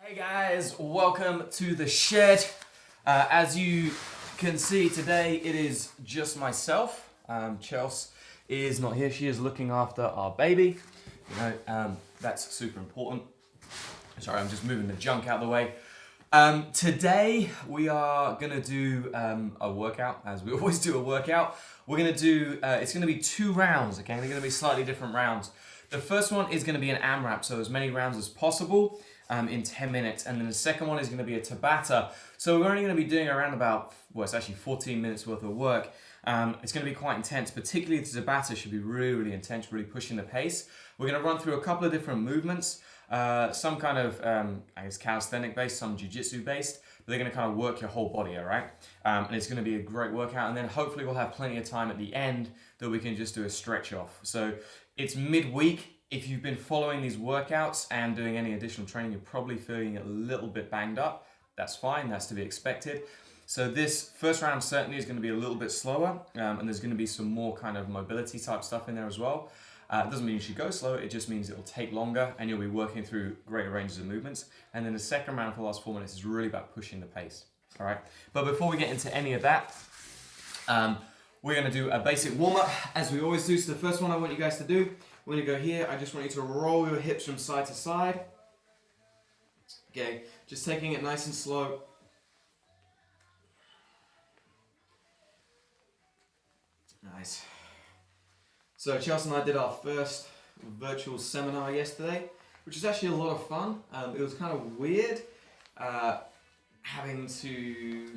Hey guys, welcome to the shed. As you can see today, it is just myself. Chelsea is not here. She is looking after our baby. That's super important. Sorry, I'm just moving the junk out of the way. Today we are gonna do a workout, as we always do a workout. We're gonna do, it's gonna be 2 rounds, okay? They're gonna be slightly different rounds. The first one is gonna be an AMRAP, so as many rounds as possible in 10 minutes. And then the second one is gonna be a Tabata. So we're only gonna be doing around about, well, it's actually 14 minutes worth of work. It's gonna be quite intense, particularly the Tabata should be really, really intense, really pushing the pace. We're gonna run through a couple of different movements. Some kind of, I guess, calisthenic based, some jiu-jitsu based, but they're going to kind of work your whole body, all right? And it's going to be a great workout, and then hopefully we'll have plenty of time at the end that we can just do a stretch off. So it's midweek. If you've been following these workouts and doing any additional training, you're probably feeling a little bit banged up. That's fine, that's to be expected. So this first round certainly is going to be a little bit slower, and there's going to be some more kind of mobility type stuff in there as well. It doesn't mean you should go slow, it just means it'll take longer and you'll be working through greater ranges of movements. And then the second round for the last 4 minutes is really about pushing the pace, all right? But before we get into any of that, we're gonna do a basic warm-up as we always do. So the first one I want you guys to do, we're gonna go here. I just want you to roll your hips from side to side. Okay, just taking it nice and slow. Nice. So Chelsea and I did our first virtual seminar yesterday, which was actually a lot of fun. It was kind of weird having to,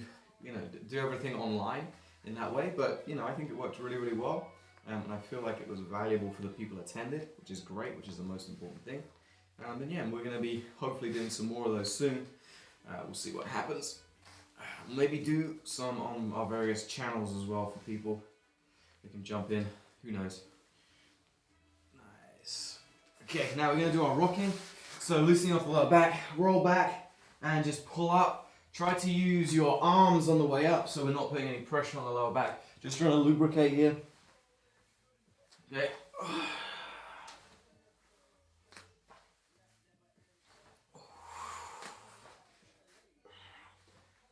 do everything online in that way, but I think it worked really, really well, and I feel like it was valuable for the people attended, which is great, which is the most important thing. And yeah, we're going to be hopefully doing some more of those soon. We'll see what happens. Maybe do some on our various channels as well for people. They can jump in. Who knows? Nice. Okay, now we're going to do our rocking. So loosening off the lower back, roll back, and just pull up. Try to use your arms on the way up so we're not putting any pressure on the lower back. Just trying to lubricate here. Okay.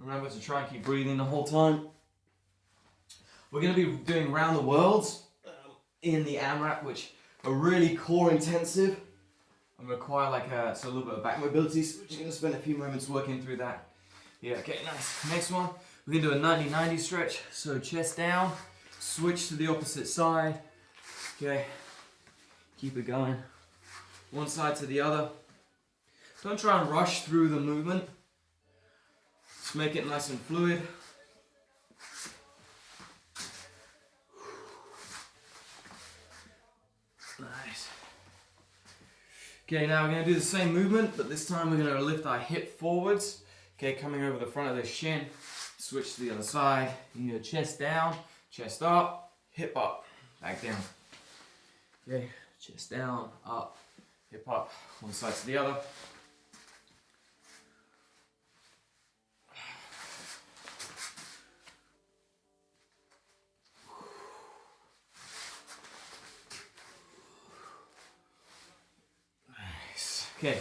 Remember to try and keep breathing the whole time. We're going to be doing round the worlds in the AMRAP, which are really core intensive and require a little bit of back mobility, so we're just going to spend a few moments working through that. Yeah, okay, nice. Next one, we're going to do a 90-90 stretch, so chest down, switch to the opposite side, okay, keep it going, one side to the other. Don't try and rush through the movement, just make it nice and fluid. Nice. Okay, now we're going to do the same movement, but this time we're going to lift our hip forwards. Okay, coming over the front of the shin. Switch to the other side. You go chest down, chest up, hip up, back down. Okay, chest down, up, hip up, one side to the other. Okay,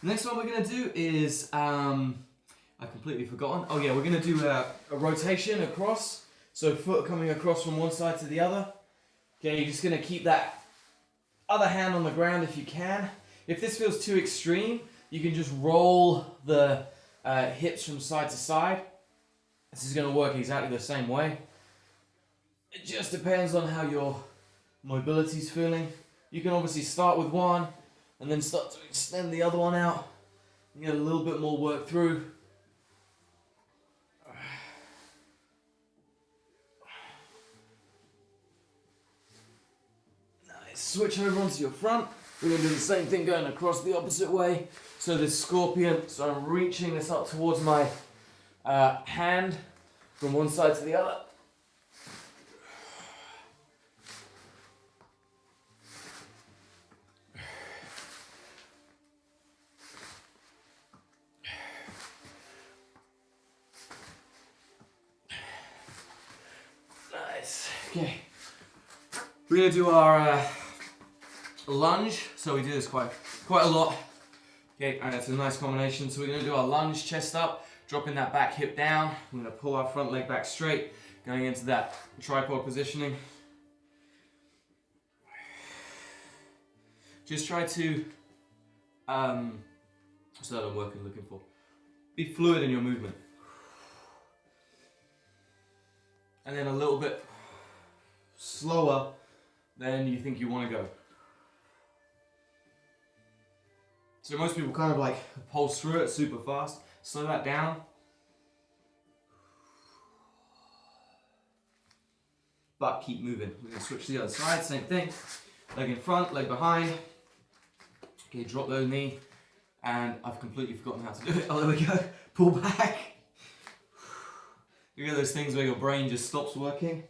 next one we're going to do is, I've completely forgotten. Oh yeah, we're going to do a rotation across. So foot coming across from one side to the other. Okay, you're just going to keep that other hand on the ground if you can. If this feels too extreme, you can just roll the hips from side to side. This is going to work exactly the same way. It just depends on how your mobility is feeling. You can obviously start with one, and then start to extend the other one out. You get a little bit more work through. Nice. Switch over onto your front. We're going to do the same thing going across the opposite way. So this scorpion, so I'm reaching this up towards my hand from one side to the other. Okay, we're going to do our lunge. So we do this quite a lot. Okay, and it's a nice combination. So we're going to do our lunge, chest up, dropping that back hip down. I'm going to pull our front leg back straight, going into that tripod positioning. Just try to, what's that I'm looking for? Be fluid in your movement. And then a little bit slower than you think you want to go. So most people kind of like pulse through it super fast. Slow that down. But keep moving. We're going to switch to the other side, same thing. Leg in front, leg behind. Okay, drop those knee. And I've completely forgotten how to do it. Oh, there we go. Pull back. Look at those things where your brain just stops working.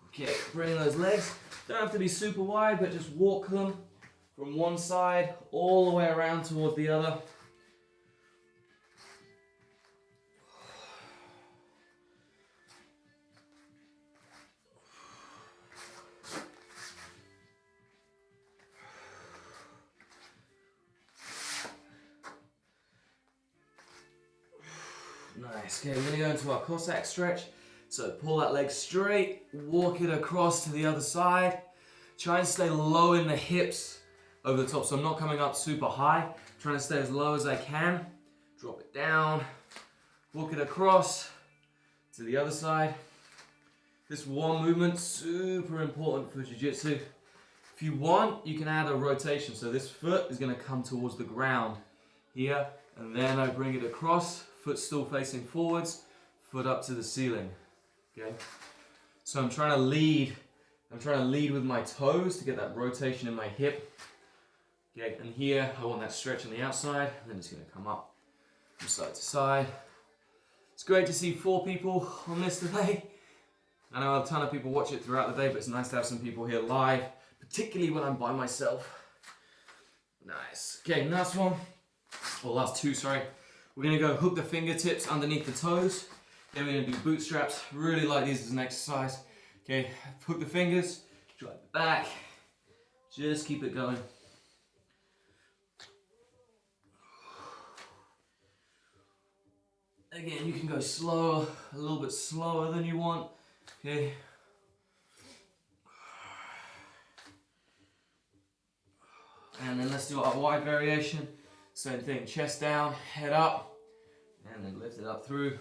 Okay, bring those legs. Don't have to be super wide, but just walk them from one side all the way around toward the other. Nice. Okay, we're going to go into our Cossack stretch. So pull that leg straight, walk it across to the other side. Try and stay low in the hips over the top. So I'm not coming up super high. Trying to stay as low as I can. Drop it down. Walk it across to the other side. This one movement, super important for jiu-jitsu. If you want, you can add a rotation. So this foot is going to come towards the ground here. And then I bring it across. Foot still facing forwards. Foot up to the ceiling. Okay, so I'm trying to lead with my toes to get that rotation in my hip. Okay, and here I want that stretch on the outside, and then it's going to come up from side to side. It's great to see 4 people on this today. I know a ton of people watch it throughout the day, but it's nice to have some people here live, particularly when I'm by myself. Nice. Okay, last one, or last 2, sorry. We're going to go hook the fingertips underneath the toes. Then we're going to do bootstraps. Really like these as an exercise. Okay, hook the fingers, drive it back. Just keep it going. Again, you can go slower, a little bit slower than you want. Okay. And then let's do our wide variation. Same thing, chest down, head up, and then lift it up through.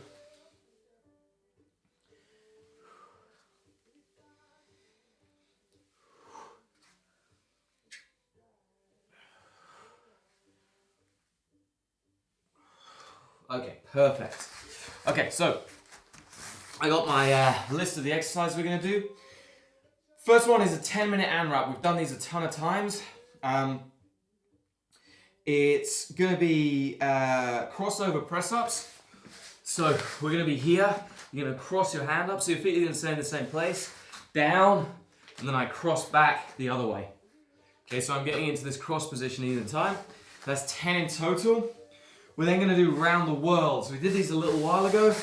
Okay, perfect. Okay, so I got my list of the exercises we're going to do. First one is a 10-minute AMRAP. We've done these a ton of times. It's going to be crossover press-ups. So we're going to be here. You're going to cross your hand up, so your feet are going to stay in the same place. Down, and then I cross back the other way. Okay, so I'm getting into this cross position either time. That's 10 in total. We're then going to do round the world. So we did these a little while ago.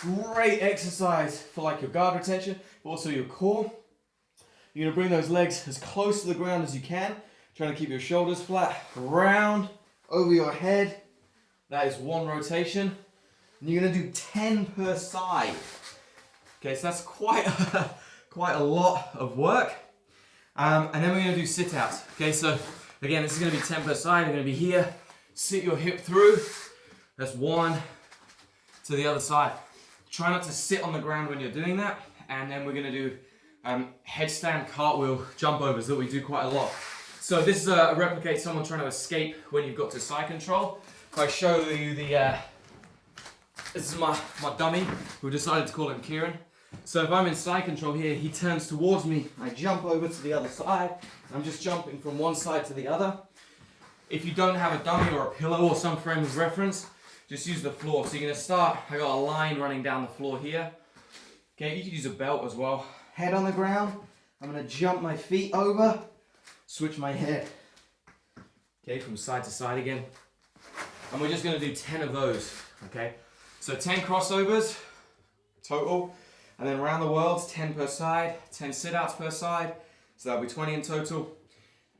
Great exercise for like your guard retention, but also your core. You're going to bring those legs as close to the ground as you can. Trying to keep your shoulders flat. Round over your head. That is one rotation. And you're going to do 10 per side. Okay, so that's quite a lot of work. And then we're going to do sit-outs. Okay, so again, this is going to be 10 per side. You're going to be here. Sit your hip through. That's 1 to the other side. Try not to sit on the ground when you're doing that. And then we're going to do headstand cartwheel jump overs that we do quite a lot. So this is replicate someone trying to escape when you've got to side control. If I show you the, this is my dummy. We've decided to call him Kieran. So if I'm in side control here, he turns towards me. I jump over to the other side. I'm just jumping from one side to the other. If you don't have a dummy or a pillow or some frame of reference, just use the floor. So you're going to start, I got a line running down the floor here. Okay, you could use a belt as well. Head on the ground. I'm going to jump my feet over, switch my head. Okay, from side to side again. And we're just going to do 10 of those. Okay, so 10 crossovers total, and then around the world, 10 per side, 10 sit-outs per side, so that'll be 20 in total.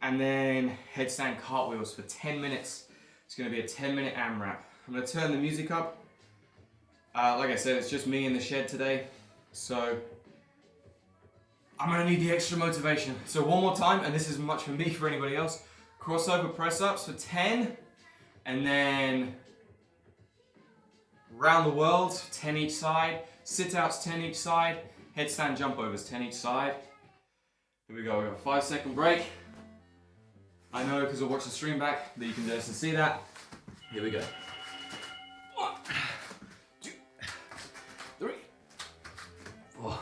And then headstand cartwheels for 10 minutes. It's gonna be a 10-minute AMRAP. I'm gonna turn the music up. Like I said, it's just me in the shed today, so I'm gonna need the extra motivation. So one more time, and this is much for me, for anybody else. Crossover press-ups for 10, and then round the world, 10 each side. Sit-outs, 10 each side. Headstand jump overs, 10 each side. Here we go, we got a 5-second break. I know because we'll watch the stream back that you can just see that. Here we go. 1, 2, 3, 4, 5,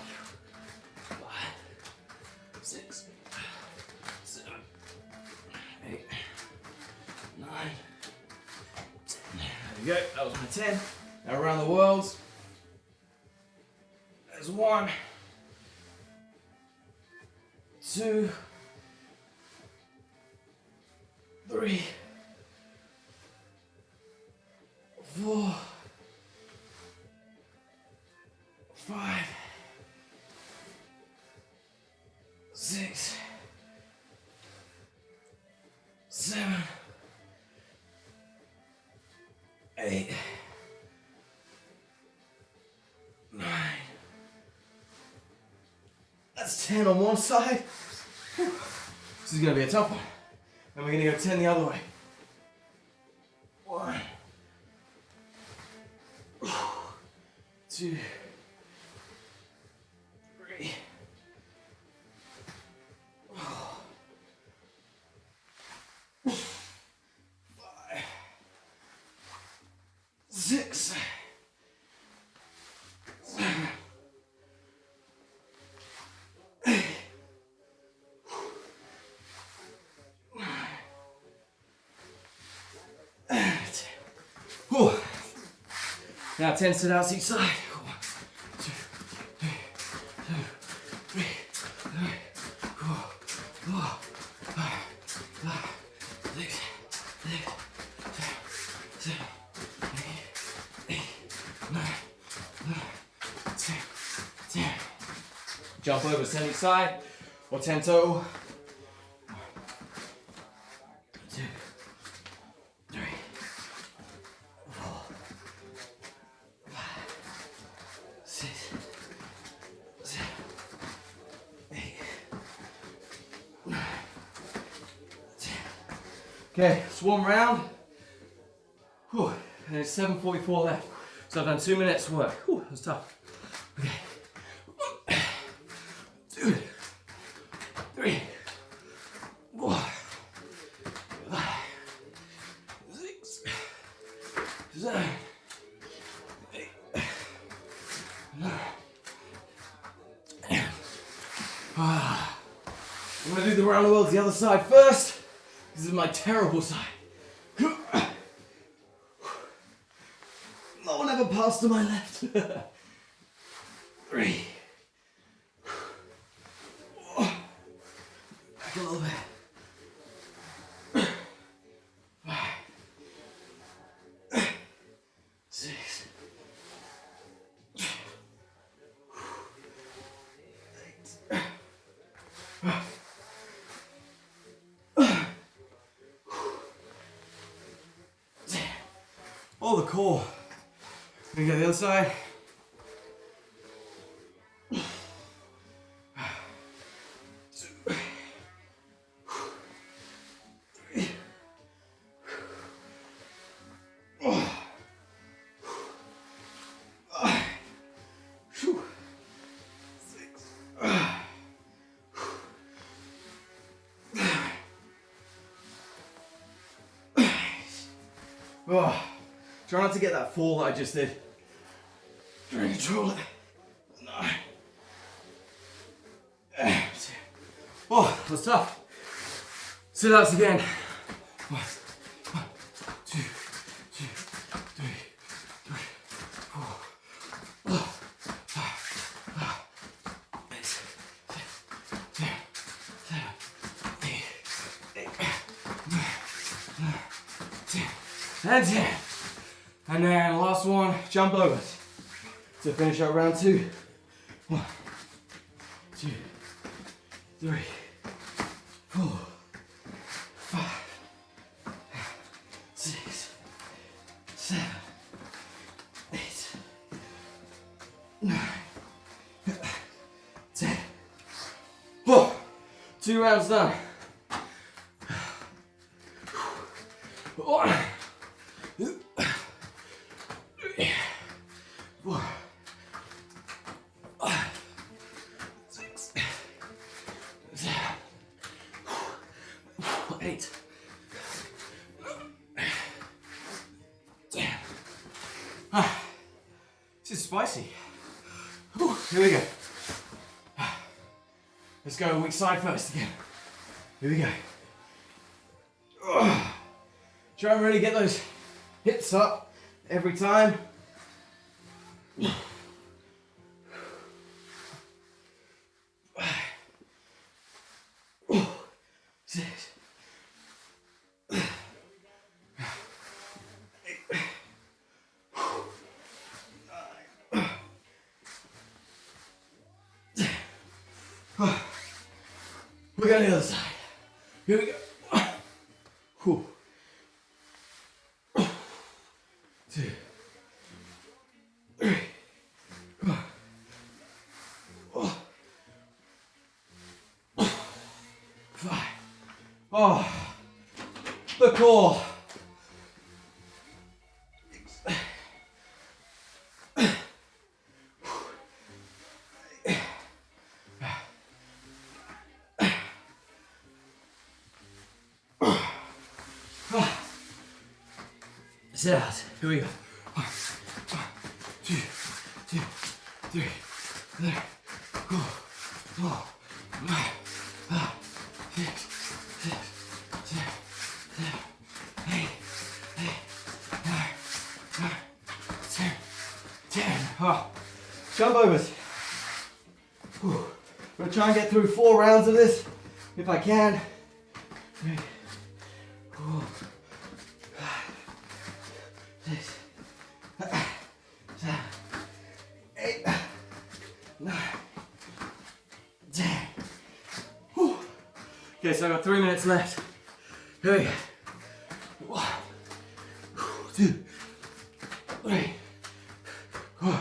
6, 7, 8, 9, 10. There we go, that was my 10. Now around the world. There's 1, 2, 3, 4, 5, 6, 7, 8, 9. That's 10 on one side. This is going to be a tough one. Then we're going to go 10 the other way. 1, 2, 3, 4, 5, 6, 7, 8, 9, 10. Whew. Now 10 sit-outs each side. 1, 2, 3, 2, 3, 4, 5, 6, 7, 8, 9, 10, 10. Jump over 10 each side, or 10 total. 1, 2, 3, 4, 5, 6, 7, 8, 9, 10. Okay, it's one round. Whew. And it's 7:44 left. So I've done 2 minutes work. Whew, that was tough. Okay. 1, 2, 3, 4, 5, 6, 7, 8, 9. I'm gonna do the round the world to the other side first. This is my terrible side. No one ever passed to my left. 3, 4, back a little bit. 5, 6, 8. Oh, the core. We go the other side. 2, 3, 4, 5, 6. Oh, try not to get that fall that I just did. Try to control it. 9. 10. Oh, that was tough. Sit-outs again. 1, 2, 3, 4, 5, 6, 7, 8, 9, 10. And 10. And then last one, jump overs to finish out round 2. 1, 2, 3, 4, 5, 6, 7, 8, 9, 10. 2 rounds done. 1, 2, 3, 4, 5, 6, 7, 8, 10. This is spicy. Here we go. Let's go weak side first again. Here we go. Try and really get those hips up every time. 6, 8, 9, 10. We're going to the other side. Here we go. 2, 3, 4, 5. Oh, the core. Sit out. Here we go. 1, 2, 3, 4, 5, 6, 7, 8, 9, 10. Jump overs. I'm going to try and get through 4 rounds of this if I can. 3, 4, 6, 7, 8, 9, 10. Whew. Okay, so I've got 3 minutes left. Here we go. 1, 2, 3, 4,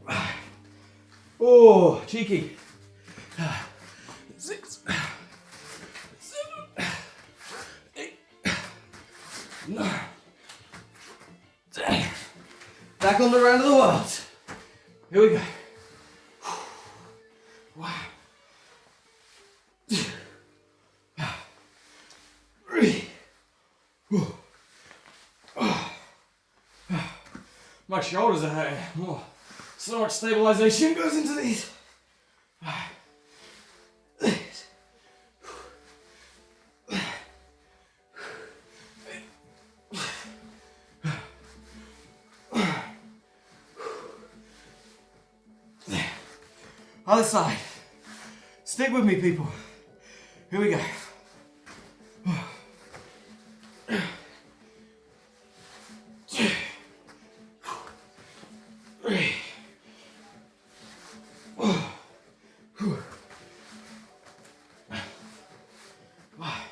5. Oh, cheeky. 6, 7, 8, 9, 10. Back on the round of the world. Here we go. 1, 2, 3. My shoulders are hurting. Oh, so much stabilization goes into these. 6. Other side. Stick with me, people. Here we go. 2, 3, 4, 5,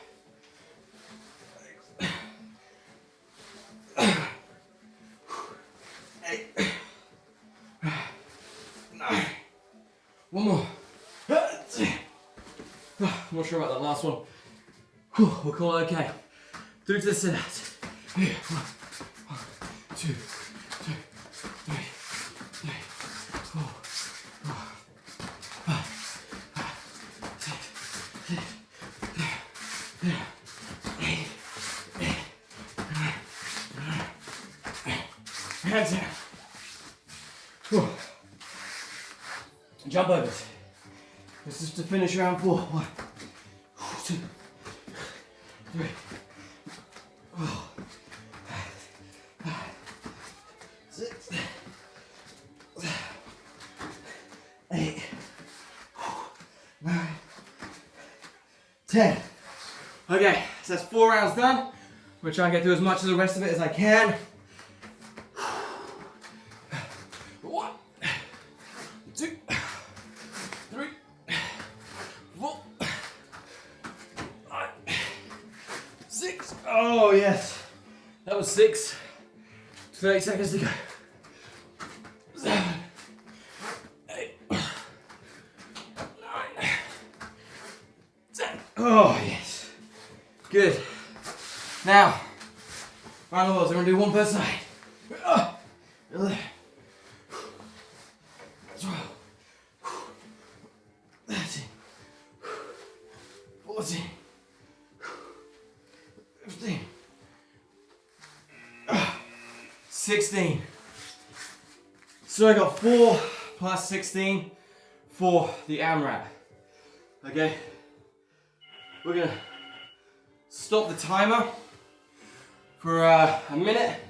6, 7, 8, 9. One more. I'm not sure about that last one. We'll call it okay. Through to the sit out. Here. 1, 2, 3, 4, 5, 6, 7, 8, 9. Hands down. Whew. Jump overs. This is to finish round 4. 1, 2, 3, 4, 5, 6, 7, 8, 9, 10. Okay, so that's 4 rounds done. I'm gonna try and get through as much of the rest of it as I can. 1, 2, 3, 4, 5, 6. Oh yes, that was 6. 30 seconds to go. 7, 8, 9, 10. Oh yes, good. Now, round the walls. I'm gonna do one per side. 11, 12, 13, 14, 15, 16. So I got 4 plus 16 for the AMRAP. Okay, we're gonna stop the timer for a minute.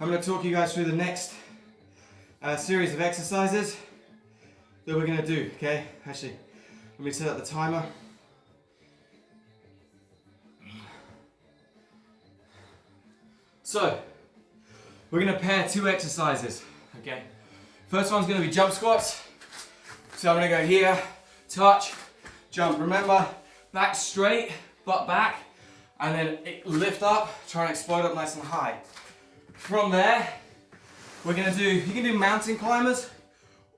I'm gonna talk you guys through the next series of exercises that we're gonna do. Okay, actually, let me set up the timer. So, we're gonna pair 2 exercises, okay? First one's gonna be jump squats. So I'm gonna go here, touch, jump. Remember, back straight, butt back, and then lift up, try and explode up nice and high. From there, we're gonna do, you can do mountain climbers,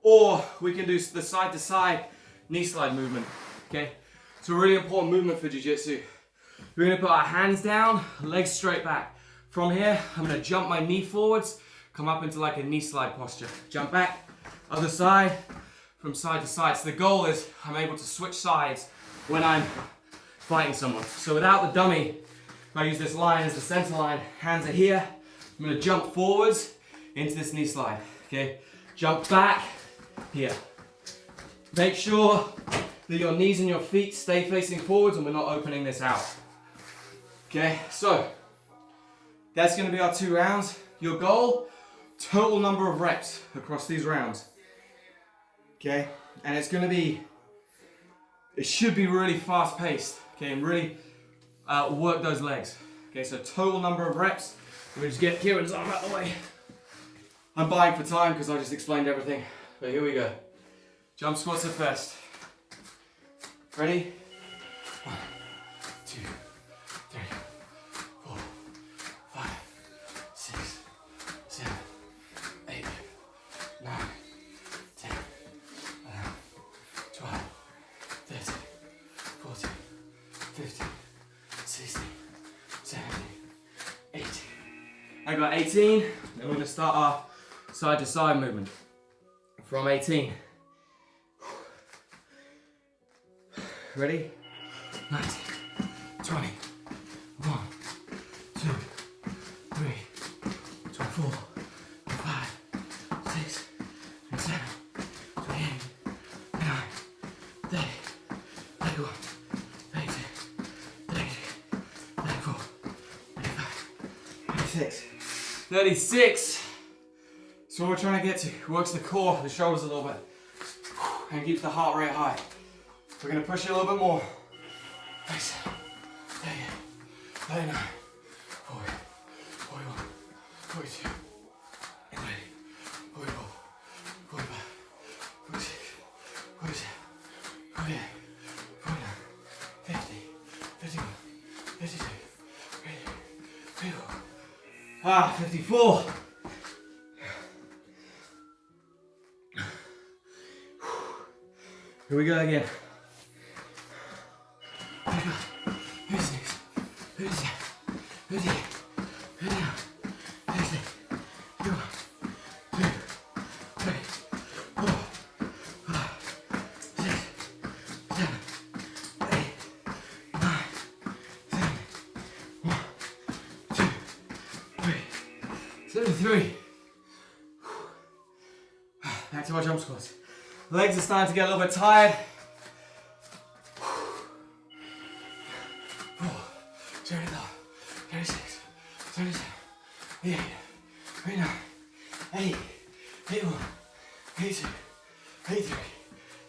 or we can do the side to side knee slide movement, okay? It's a really important movement for jiu-jitsu. We're gonna put our hands down, legs straight back. From here, I'm gonna jump my knee forwards, come up into like a knee slide posture. Jump back, other side, from side to side. So the goal is I'm able to switch sides when I'm fighting someone. So without the dummy, if I use this line as the center line, hands are here, I'm gonna jump forwards into this knee slide, okay? Jump back, here. Make sure that your knees and your feet stay facing forwards and we're not opening this out. Okay, so that's gonna be our 2 rounds. Your goal, total number of reps across these rounds. Okay, and it's gonna be, it should be really fast paced, okay, and really work those legs. Okay, so total number of reps. Let me just get Kieran's arm out of the way. I'm buying for time because I just explained everything. But here we go. Jump squats are first. Ready? 1, 2, 3, 4, 5, 6, 7, 8, 9, 10, 11, 12, 13, 14, 15, 16, 17, 18. I got 18, and we're going to start our side to side movement from 18. Ready? 19, 20, 1, 2, 3, 24, 25, 6, 7, 28, 9, 30, 31, 32, 33, 34, 35, 36. 36. So what we're trying to get to works the core, the shoulders a little bit, and keeps the heart rate high. We're going to push it a little bit more. 37, 38, 39, 40, 41, 42, 43, 44, 45, 46, 47, 48, 49, 50, 51, 52, 53, 54. 54. Here we go again. Who's next? Who's that? Who's it? Who's down? Who's it? 1, 2, 3, 4, 5, 6, 7, 8, 9, 10, 1, 2, 3, 73. Back to our jump squats. Legs are starting to get a little bit tired. 4, 35, 36, 37, 38, 39, 80, 81, 82, 83,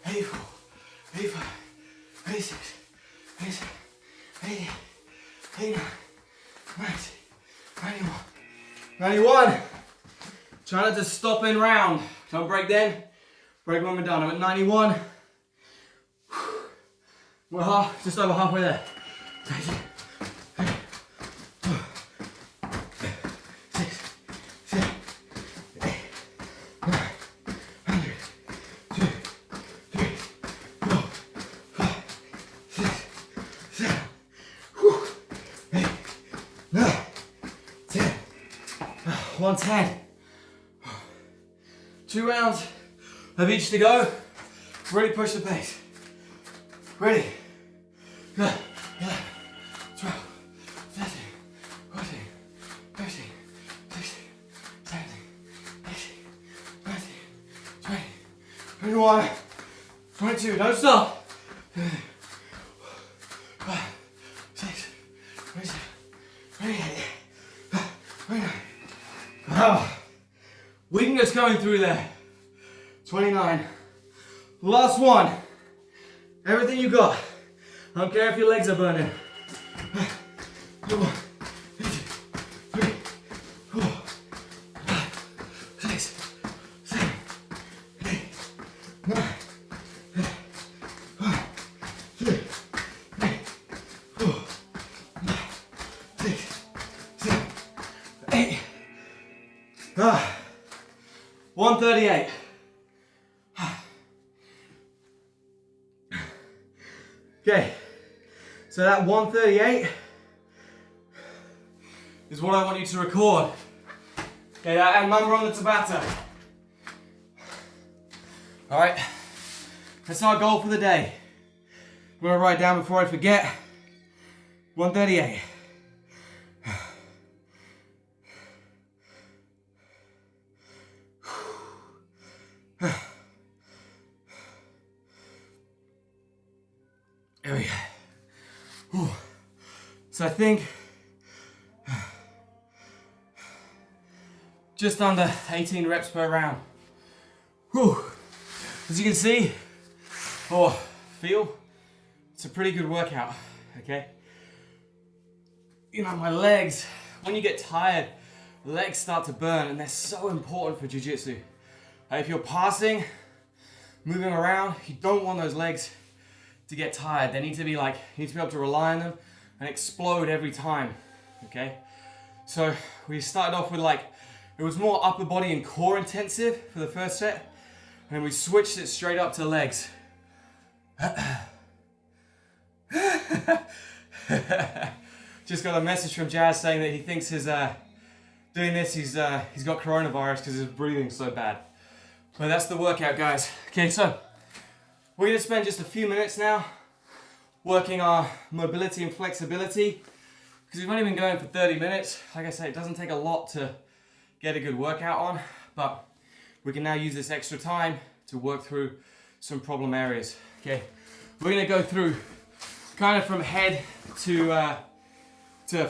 84, 85, 86, 87, 88, 89, 90, 91, 91. Try not to stop in round. Don't break then. Break when we're done. I'm at 91. We're just over halfway there. 110. 2 rounds of each to go. Really push the pace. Ready. Go. 12, 13, 14, 15, 16, 17, 18, 19, 20, 21, 22. Don't stop. 5, 6, 27, 28, 29. Weakness coming through there. 29. Last one. Everything you got. I don't care if your legs are burning. 1, 2, 3, 4, 5, 6, 7, 8, 9, 10, 1, 2, 3, 4, 5, 6, 7, 8. 138. Okay, so that 138 is what I want you to record. Okay, and remember on the Tabata. All right, that's our goal for the day. I'm gonna write down before I forget. 138. There we go. Whew. So I think just under 18 reps per round. Whew. As you can see, or feel, it's a pretty good workout, okay? You know, my legs, when you get tired, legs start to burn, and they're so important for jiu-jitsu. If you're passing, moving around, you don't want those legs to get tired. They need to be like, you need to be able to rely on them and explode every time, okay? So we started off with like, it was more upper body and core intensive for the first set, and then we switched it straight up to legs. Just got a message from Jazz saying that he thinks his doing this, he's got coronavirus because his breathing's so bad. But that's the workout, guys. Okay, so we're going to spend just a few minutes now working our mobility and flexibility, because we've only been going for 30 minutes. Like I say, it doesn't take a lot to get a good workout on, but we can now use this extra time to work through some problem areas. Okay, we're going to go through kind of from head to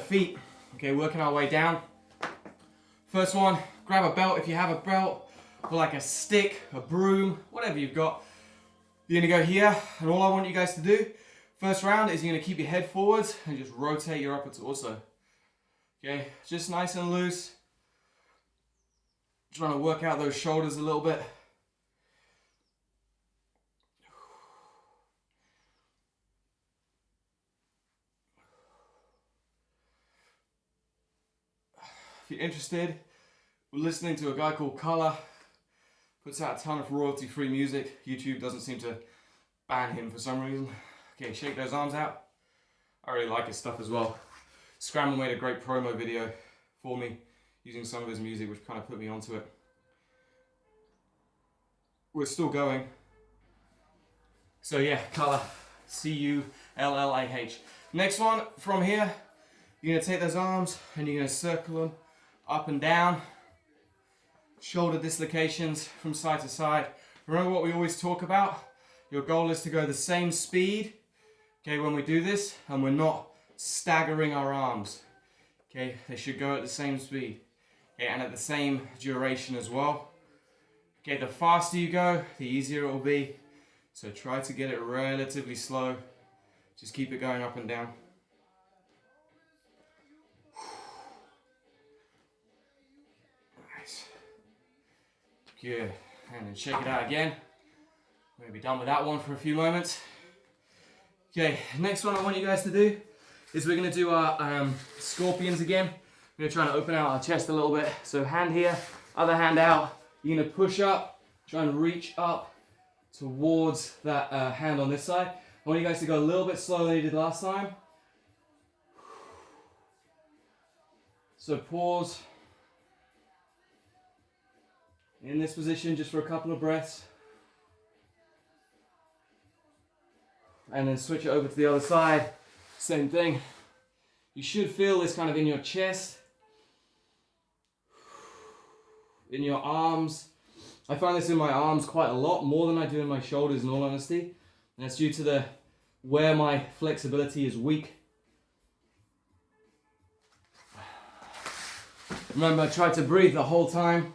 feet. Okay, working our way down. First one, grab a belt if you have a belt, or like a stick, a broom, whatever you've got. You're gonna go here, and all I want you guys to do, first round, is you're gonna keep your head forwards and just rotate your upper torso. Okay, just nice and loose. Trying to work out those shoulders a little bit. If you're interested, we're listening to a guy called Cullah. Puts out a ton of royalty-free music. YouTube doesn't seem to ban him for some reason. Okay, shake those arms out. I really like his stuff as well. Scramble made a great promo video for me using some of his music, which kind of put me onto it. We're still going. So yeah, Cullah, C-U-L-L-A-H. Next one, from here, you're gonna take those arms and you're gonna circle them up and down. Shoulder dislocations from side to side. Remember what we always talk about? Your goal is to go the same speed, okay, when we do this, and we're not staggering our arms. Okay, they should go at the same speed. Okay, and at the same duration as well. Okay, the faster you go, the easier it will be. So try to get it relatively slow. Just keep it going up and down. Nice. Good. And then shake it out again. We're going to be done with that one for a few moments. Okay, next one I want you guys to do is we're going to do our scorpions again. We're going to try and open out our chest a little bit. So hand here, other hand out. You're going to push up, try and reach up towards that hand on this side. I want you guys to go a little bit slower than you did last time. So pause in this position just for a couple of breaths. And then switch it over to the other side. Same thing. You should feel this kind of in your chest, in your arms. I find this in my arms quite a lot, more than I do in my shoulders in all honesty. And that's due to where my flexibility is weak. Remember, try to breathe the whole time.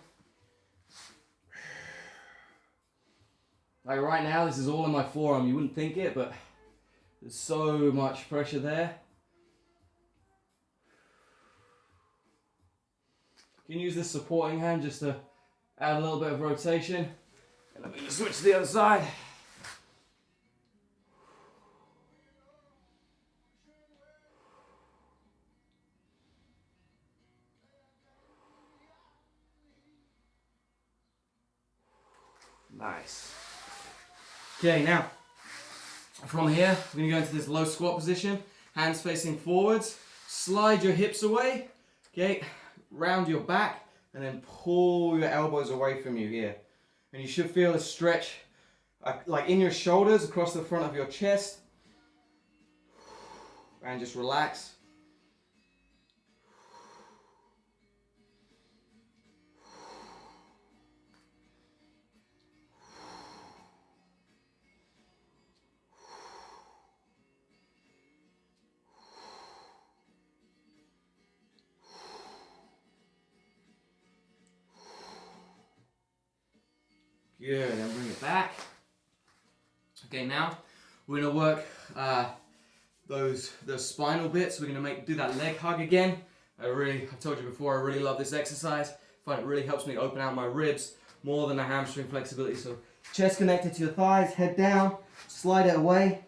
Like right now, this is all in my forearm. You wouldn't think it, but there's so much pressure there. You can use this supporting hand just to add a little bit of rotation. And then we can switch to the other side. Nice. Okay, now from here we're going to go into this low squat position, hands facing forwards, slide your hips away, okay, round your back, and then pull your elbows away from you here. And you should feel a stretch like in your shoulders across the front of your chest, and just relax. Good, and bring it back. Okay, now we're gonna work those spinal bits. We're gonna do that leg hug again. I've told you before, I really love this exercise. I find it really helps me open out my ribs more than the hamstring flexibility. So chest connected to your thighs, head down, slide it away,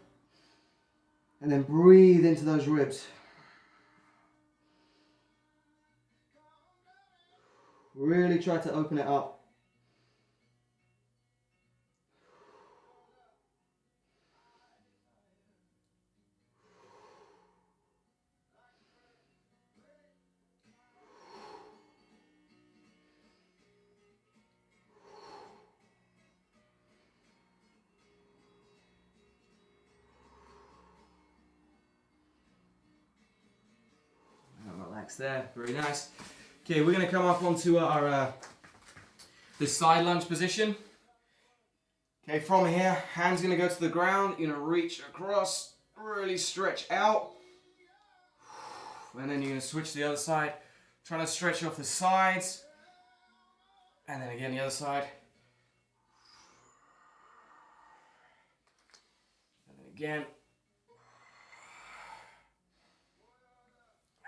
and then breathe into those ribs. Really try to open it up. There, very nice. Okay, we're going to come up onto our this side lunge position. Okay, from here, hands going to go to the ground. You're going to reach across, really stretch out, and then you're going to switch to the other side. Trying to stretch off the sides, and then again the other side, and then again,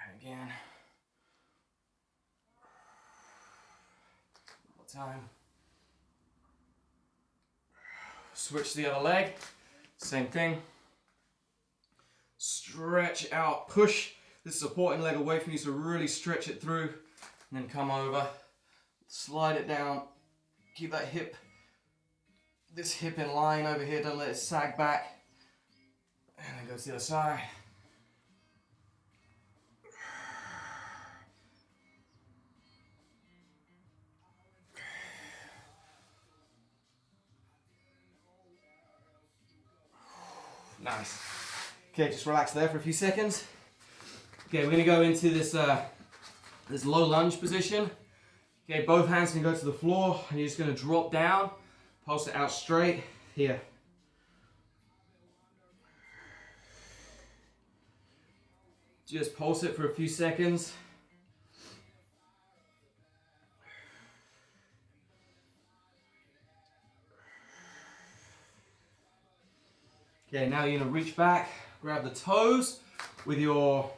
and again. Time. Switch to the other leg, same thing. Stretch out, push this supporting leg away from you, so really stretch it through, and then come over, slide it down, keep that this hip in line over here, don't let it sag back, and then go to the other side. Nice. Okay, just relax there for a few seconds. Okay, we're going to go into this this low lunge position. Okay, both hands can go to the floor, and you're just going to drop down, pulse it out straight here. Just pulse it for a few seconds. Okay, now you're going to reach back, grab the toes with your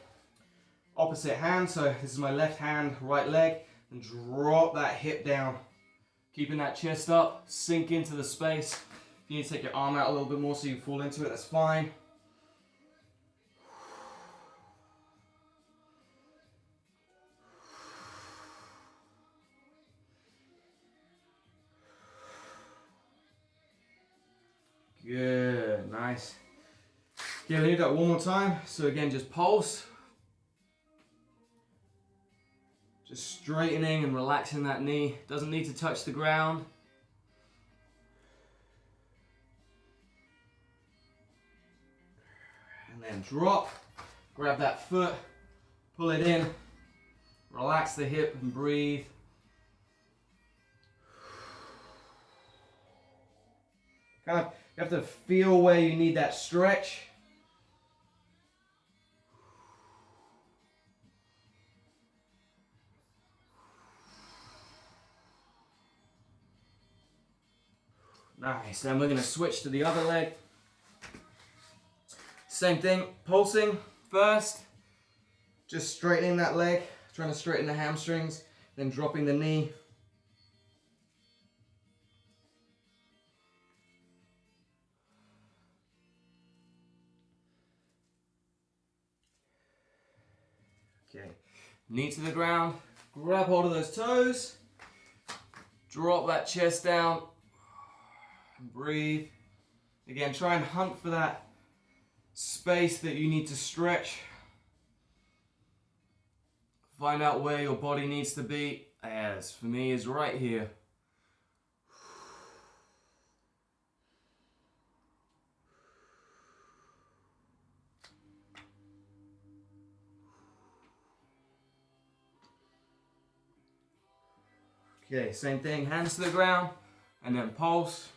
opposite hand. So this is my left hand, right leg, and drop that hip down Keeping that chest up, sink into the space. If you need to take your arm out a little bit more so you fall into it, that's fine. Good, nice. Okay, we'll do that one more time. So again, just pulse. Just straightening and relaxing that knee. Doesn't need to touch the ground. And then drop. Grab that foot. Pull it in. Relax the hip and breathe. Kind of, you have to feel where you need that stretch. Nice, then we're going to switch to the other leg. Same thing, pulsing first. Just straightening that leg, trying to straighten the hamstrings, then dropping the knee. Okay, knee to the ground, grab hold of those toes, drop that chest down. Breathe. Again, try and hunt for that space that you need to stretch. Find out where your body needs to be. As for me, is right here. Okay, same thing, hands to the ground, and then pulse.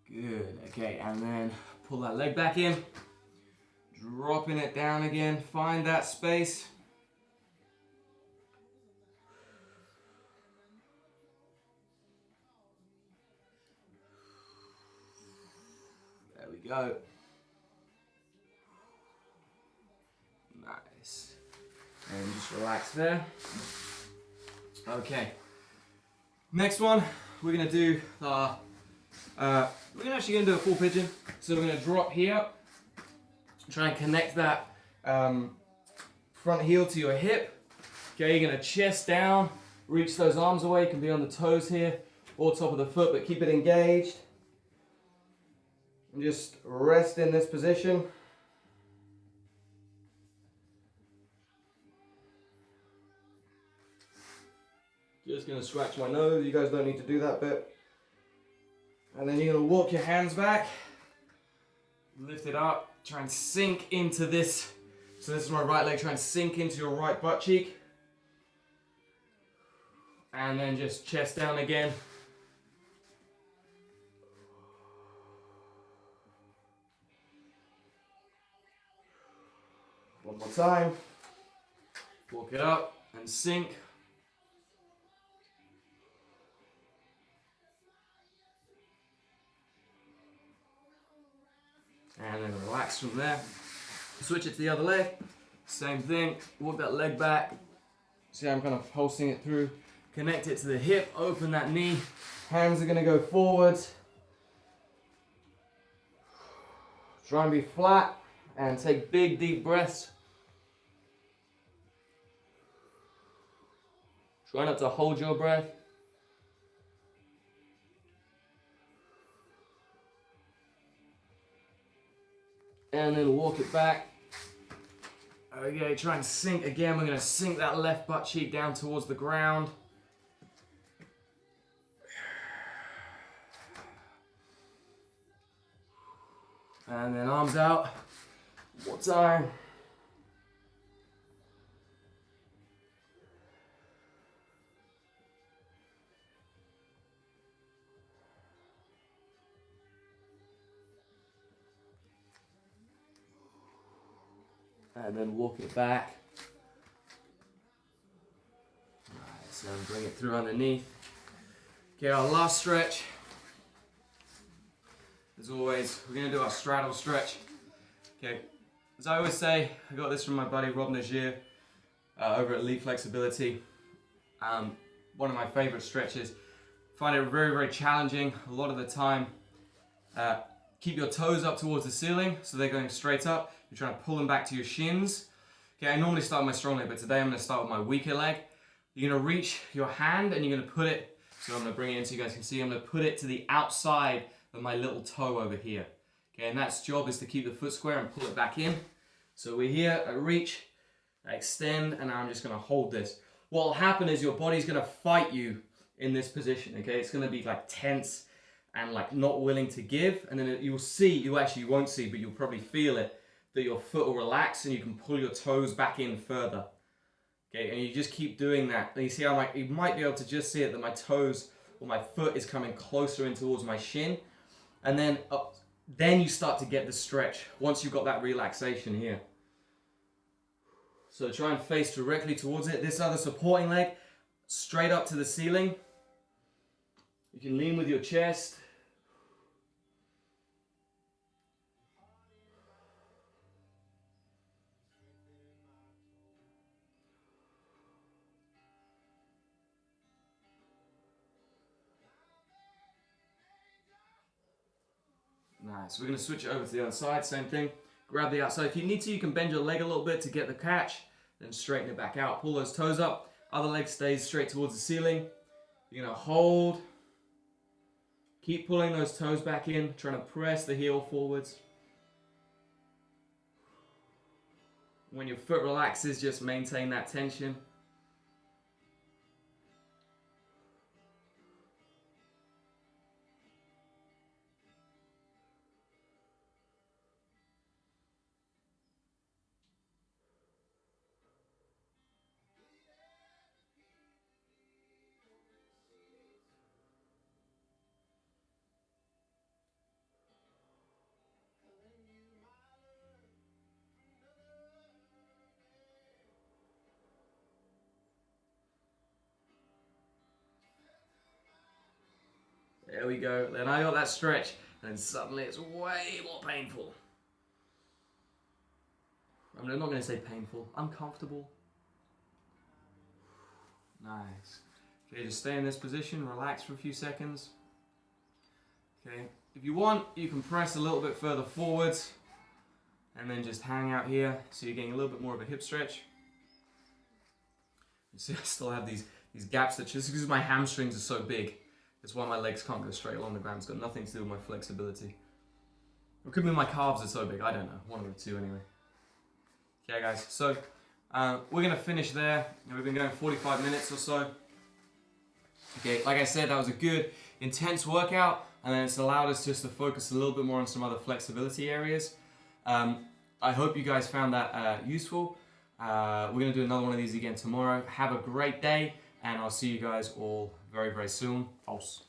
Good, okay, and then pull that leg back in, dropping it down again, find that space. There we go. Nice. And just relax there. Okay. Next one, we're gonna do we're actually going to do a full pigeon. So we're going to drop here, try and connect that front heel to your hip. Okay, you're going to chest down, reach those arms away. You can be on the toes here or top of the foot, but keep it engaged. And just rest in this position. Just going to scratch my nose. You guys don't need to do that bit. And then you're going to walk your hands back, lift it up, try and sink into this. So this is my right leg, try and sink into your right butt cheek. And then just chest down again. One more time. Walk it up and sink. And then relax from there. Switch it to the other leg. Same thing. Walk that leg back. See how I'm kind of pulsing it through. Connect it to the hip. Open that knee. Hands are going to go forwards. Try and be flat. And take big, deep breaths. Try not to hold your breath. And then walk it back. Okay, try and sink again. We're going to sink that left butt cheek down towards the ground. And then arms out. One more time. And then walk it back. Nice, and bring it through underneath. Okay, our last stretch. as always, we're gonna do our straddle stretch. Okay, as I always say, I got this from my buddy Rob Nagier over at Elite Flexibility. One of my favorite stretches. Find it very, very challenging a lot of the time. Keep your toes up towards the ceiling so they're going straight up. You're trying to pull them back to your shins. Okay, I normally start with my strong leg, but today I'm going to start with my weaker leg. You're going to reach your hand and you're going to put it, so I'm going to bring it in so you guys can see, I'm going to put it to the outside of my little toe over here. Okay, and that's job is to keep the foot square and pull it back in. So we're here, I reach, I extend, and now I'm just going to hold this. What will happen is your body's going to fight you in this position, okay? It's going to be like tense and like not willing to give, and then you'll see, you won't see, but you'll probably feel it, that your foot will relax and you can pull your toes back in further. Okay, and you just keep doing that. And you see how you might be able to just see it, that my toes or my foot is coming closer in towards my shin. And then you start to get the stretch once you've got that relaxation here. So try and face directly towards it. This other supporting leg, straight up to the ceiling. You can lean with your chest. Nice. We're going to switch it over to the other side, same thing. Grab the outside. If you need to, you can bend your leg a little bit to get the catch, then straighten it back out. Pull those toes up. Other leg stays straight towards the ceiling. You're going to hold. Keep pulling those toes back in, trying to press the heel forwards. When your foot relaxes, just maintain that tension. There we go. Then I got that stretch, and then suddenly it's way more painful. I'm not going to say painful, uncomfortable. Nice. Okay, just stay in this position, relax for a few seconds. Okay, if you want, you can press a little bit further forwards, and then just hang out here, so you're getting a little bit more of a hip stretch. You see, I still have these gaps that just because my hamstrings are so big. That's why my legs can't go straight along the ground. It's got nothing to do with my flexibility. It could be my calves are so big. I don't know. One of the two anyway. Okay, guys. So we're going to finish there. We've been going 45 minutes or so. Okay, like I said, that was a good, intense workout. And then it's allowed us just to focus a little bit more on some other flexibility areas. I hope you guys found that useful. We're going to do another one of these again tomorrow. Have a great day. And I'll see you guys all very, very soon. False.